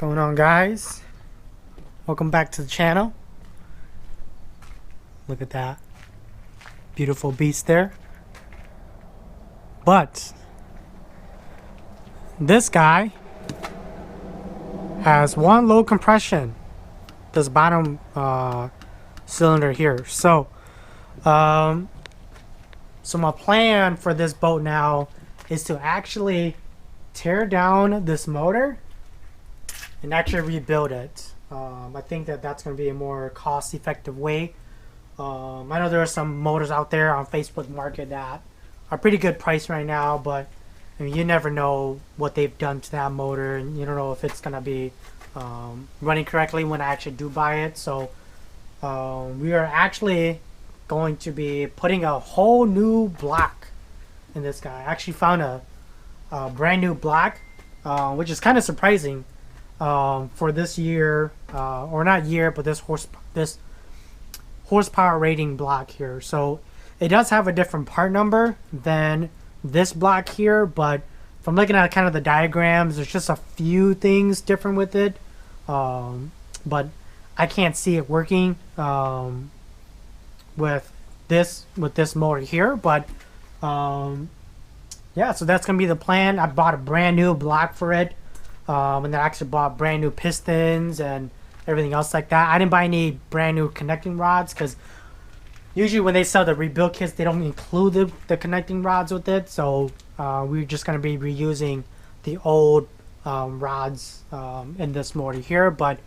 going on, guys? Welcome back to the channel. Look at that beautiful beast there. But this guy has one low compression, this bottom cylinder here. So my plan for this boat now is to actually tear down this motor and actually rebuild it. I think that that's going to be a more cost-effective way. I know there are some motors out there on Facebook Market that are pretty good price right now, but I mean, you never know what they've done to that motor, and you don't know if it's going to be running correctly when I actually do buy it. So we are actually going to be putting a whole new block in this guy. I actually found a brand new block, which is kind of surprising for this year, or not year, but this horsepower rating block here. So it does have a different part number than this block here, but from looking at kind of the diagrams, there's just a few things different with it, but I can't see it working with this motor here. But yeah, so that's gonna be the plan. I bought a brand new block for it, and then I actually bought brand new pistons and everything else like that. I didn't buy any brand new connecting rods because usually when they sell the rebuild kits, they don't include the connecting rods with it. So we're just going to be reusing the old rods in this motor here. But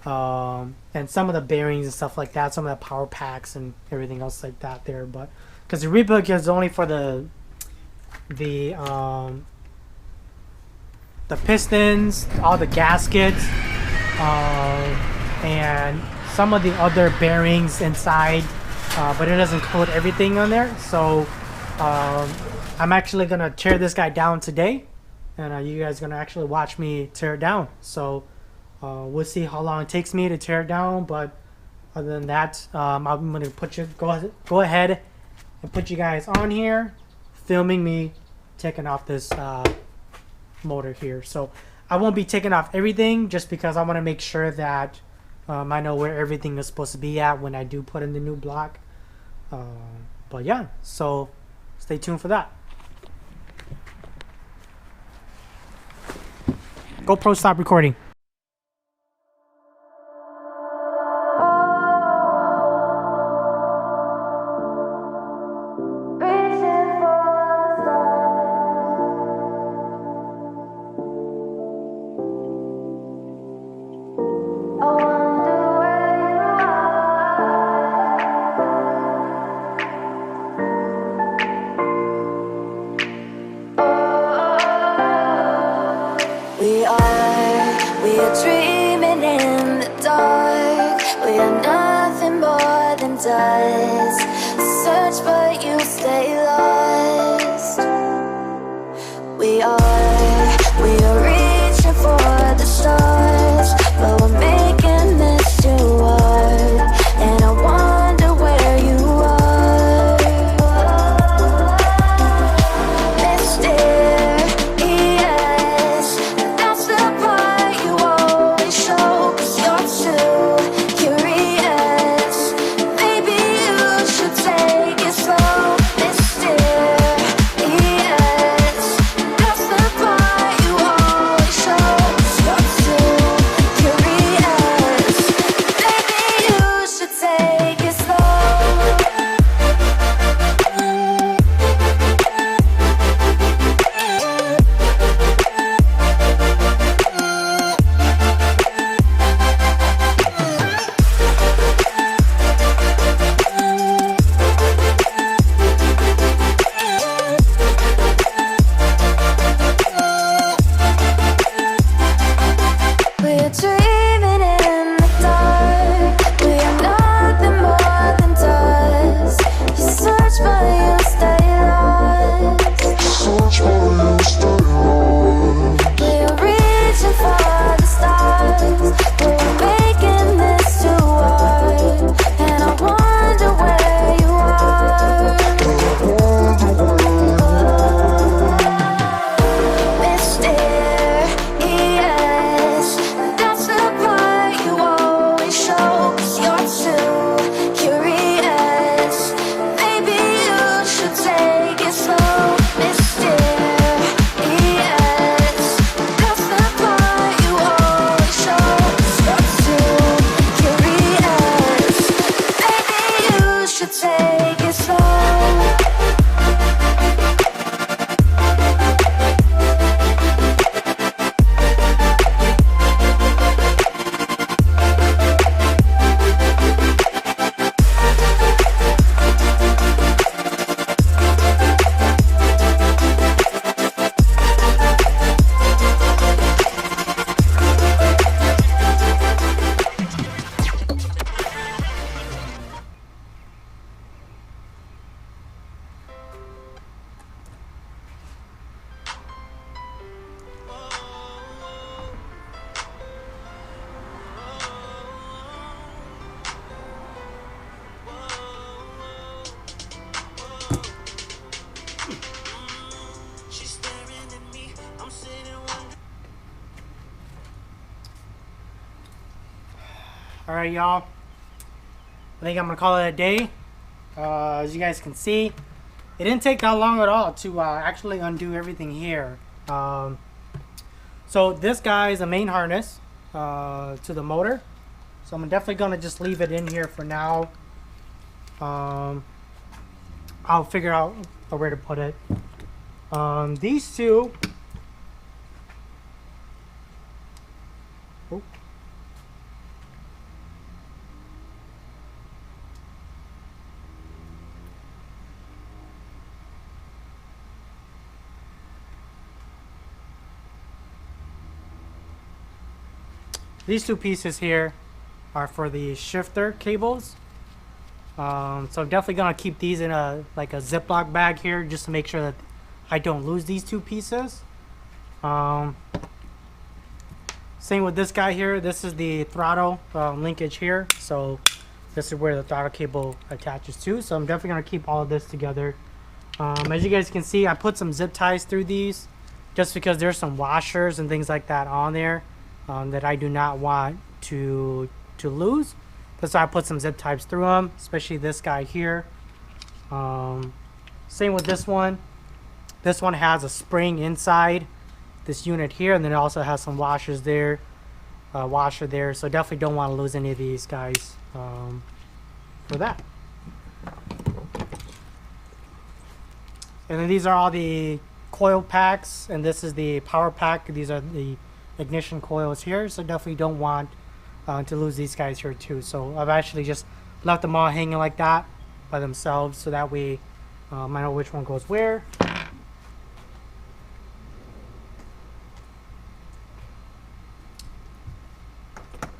and some of the bearings and stuff like that, some of the power packs and everything else like that there. But because the rebuild kit is only for the pistons, all the gaskets, and some of the other bearings inside, but it doesn't include everything on there. So I'm actually gonna tear this guy down today, and you guys are gonna actually watch me tear it down. So we'll see how long it takes me to tear it down, but other than that, I'm gonna go ahead and put you guys on here filming me taking off this motor here. So I won't be taking off everything just because I want to make sure that I know where everything is supposed to be at when I do put in the new block. But yeah, so stay tuned for that. GoPro, stop recording. We are dreaming in the dark. We are nothing more than dust. Search but you stay lost. We are reaching for the stars, but we're making this too hard. And I wonder where you are. Mysterious, that's the part you always show. 'Cause you're too curious. Maybe you should Alright, y'all. I think I'm gonna call it a day. As you guys can see, it didn't take that long at all to actually undo everything here. So this guy is a main harness to the motor. So I'm definitely gonna just leave it in here for now. I'll figure out where to put it. These two. Oh. These two pieces here are for the shifter cables. So I'm definitely gonna keep these in a Ziploc bag here just to make sure that I don't lose these two pieces. Same with this guy here. This is the throttle linkage here. So this is where the throttle cable attaches to. So I'm definitely gonna keep all of this together. As you guys can see, I put some zip ties through these just because there's some washers and things like that on there that I do not want to lose. That's why I put some zip ties through them, especially this guy here. Same with this one. This one has a spring inside this unit here, and then it also has some washers there, washer there. So definitely don't want to lose any of these guys for that. And then these are all the coil packs, and this is the power pack. These are the ignition coils here, so definitely don't want to lose these guys here too. So I've actually just left them all hanging like that by themselves, so that way I know which one goes where.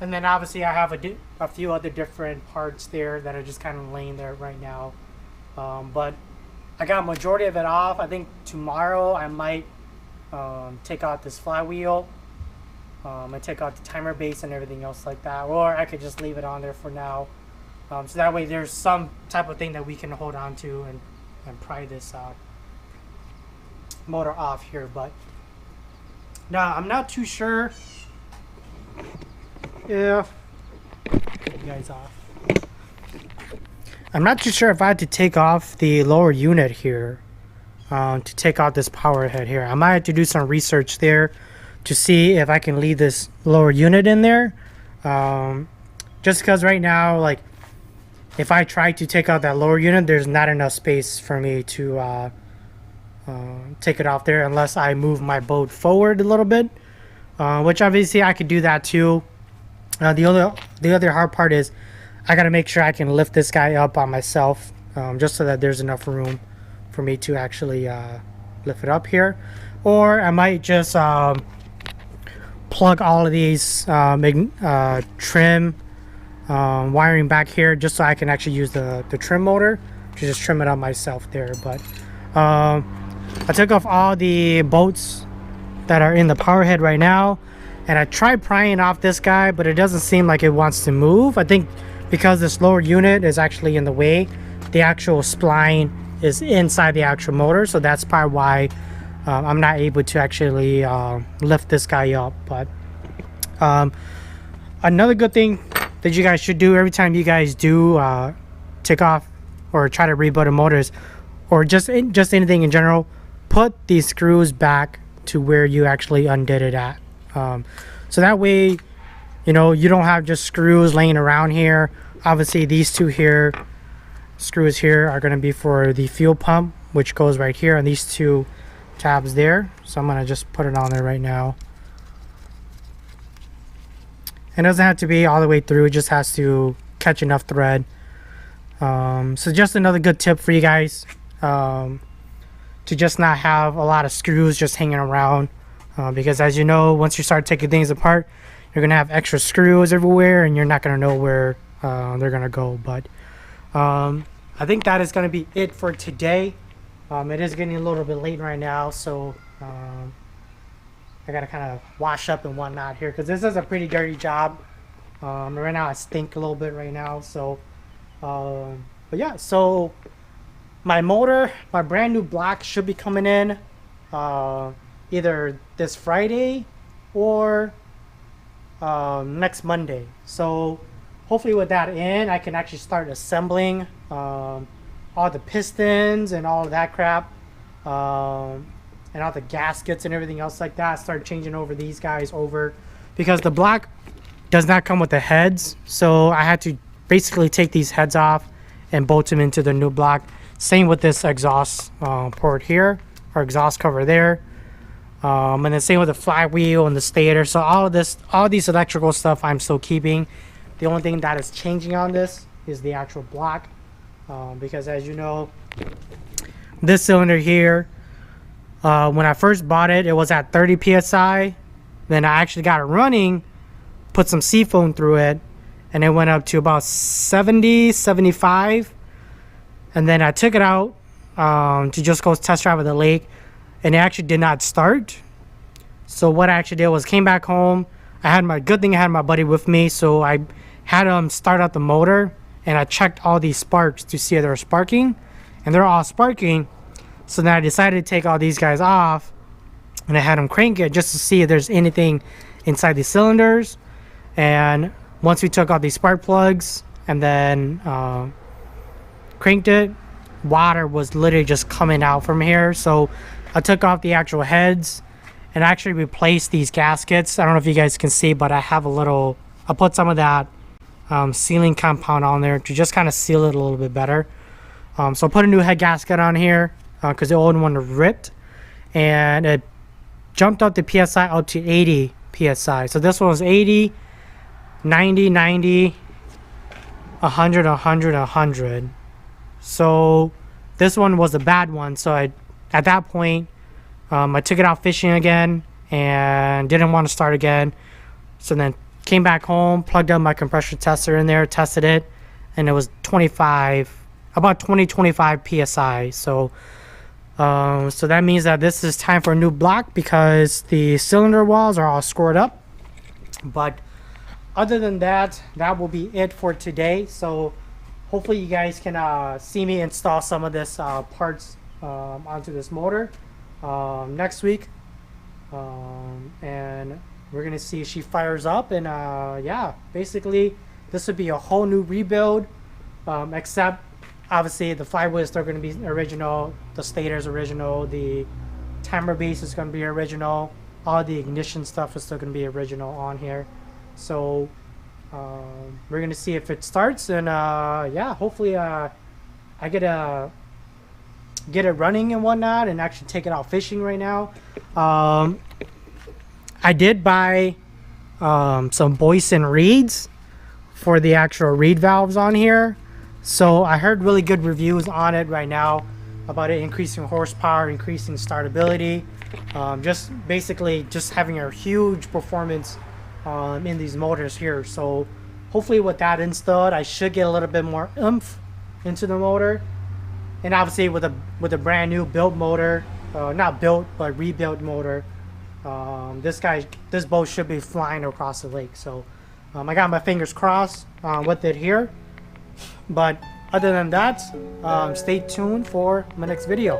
And then obviously I have a few other different parts there that are just kind of laying there right now. But I got a majority of it off. I think tomorrow I might take out this flywheel. I take out the timer base and everything else like that. Or I could just leave it on there for now. So that way there's some type of thing that we can hold on to and pry this motor off here. But now I'm not too sure. Yeah, get you guys off. I'm not too sure if I had to take off the lower unit here to take out this power head here. I might have to do some research there to see if I can leave this lower unit in there. Just because right now, like, if I try to take out that lower unit, there's not enough space for me to take it off there unless I move my boat forward a little bit, which obviously I could do that too. The other hard part is I gotta make sure I can lift this guy up on myself, just so that there's enough room for me to actually lift it up here. Or I might just plug all of these trim wiring back here just so I can actually use the trim motor to just trim it up myself there. But I took off all the bolts that are in the power head right now. And I tried prying off this guy, but it doesn't seem like it wants to move. I think because this lower unit is actually in the way, the actual spline is inside the actual motor. So that's probably why I'm not able to actually lift this guy up. But another good thing that you guys should do every time you guys do take off or try to rebuild a motor is, or just anything in general, put these screws back to where you actually undid it at. So that way, you know, you don't have just screws laying around here. Obviously these two here screws here are going to be for the fuel pump, which goes right here on these two tabs there. So I'm going to just put it on there right now. It doesn't have to be all the way through, it just has to catch enough thread. So just another good tip for you guys, to just not have a lot of screws just hanging around. Because as you know, once you start taking things apart, you're gonna have extra screws everywhere and you're not gonna know where they're gonna go. But I think that is gonna be it for today. It is getting a little bit late right now, so I gotta kind of wash up and whatnot here because this is a pretty dirty job. Right now I stink a little bit right now, so but yeah, so my motor, my brand new block should be coming in either this Friday or next Monday. So hopefully with that in, I can actually start assembling all the pistons and all of that crap, and all the gaskets and everything else like that. Start changing over these guys over, because the block does not come with the heads, so I had to basically take these heads off and bolt them into the new block. Same with this exhaust port here, or exhaust cover there, and then same with the flywheel and the stator. So all these electrical stuff I'm still keeping. The only thing that is changing on this is the actual block, because as you know, this cylinder here, when I first bought it, it was at 30 psi. Then I actually got it running, put some seafoam through it, and it went up to about 70, 75. And then I took it out to just go test drive at the lake, and it actually did not start. So what I actually did was came back home. Good thing I had my buddy with me, so I had him start out the motor, and I checked all these sparks to see if they were sparking, and they're all sparking. So then I decided to take all these guys off, and I had him crank it just to see if there's anything inside the cylinders. And once we took out these spark plugs and then cranked it, water was literally just coming out from here. So I took off the actual heads and actually replaced these gaskets. I don't know if you guys can see, but I put some of that sealing compound on there to just kind of seal it a little bit better. So I put a new head gasket on here because the old one ripped, and it jumped up the PSI up to 80 PSI. So this one was 80, 90, 90, 100, 100, 100. So this one was a bad one. So at that point, I took it out fishing again and didn't want to start again. So then came back home, plugged up my compression tester in there, tested it, and it was about 20, 25 PSI. So that means that this is time for a new block because the cylinder walls are all scored up. But other than that, that will be it for today. So hopefully you guys can see me install some of this parts onto this motor next week, and we're gonna see if she fires up. And yeah, basically this would be a whole new rebuild, except obviously the flywheel is still going to be original, the stator is original, the timer base is going to be original, all the ignition stuff is still going to be original on here. So we're going to see if it starts, and yeah, hopefully I get it running and whatnot, and actually take it out fishing right now. I did buy some Boyson reeds for the actual reed valves on here. So I heard really good reviews on it right now about it increasing horsepower, increasing startability, just basically just having a huge performance in these motors here. So hopefully with that installed, I should get a little bit more oomph into the motor. And obviously with a brand new built motor, not built but rebuilt motor, this boat should be flying across the lake. So I got my fingers crossed with it here. But other than that, stay tuned for my next video.